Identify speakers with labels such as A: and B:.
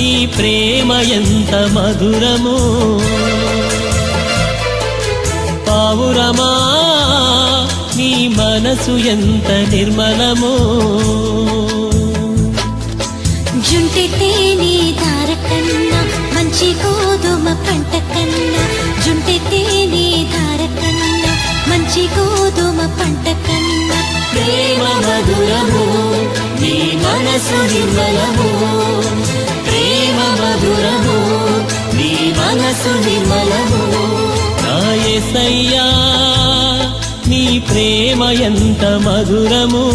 A: నీ ప్రేమ ఎంత మధురము పావురమా నీ మనసు ఎంత నిర్మలము
B: జుంటి తేనె ధార కన్నా మంచి గోధుమ పంట కన్నా జుంటి తేనె ధార కన్నా మంచి గోధుమ పంట కన్నా
A: ప్రేమ మధురము నీ మనసు నిర్మలము ప్రేమ మధురము నీ మనసు నిర్మలము నా యేసయ్యా నీ ప్రేమ ఎంత మధురము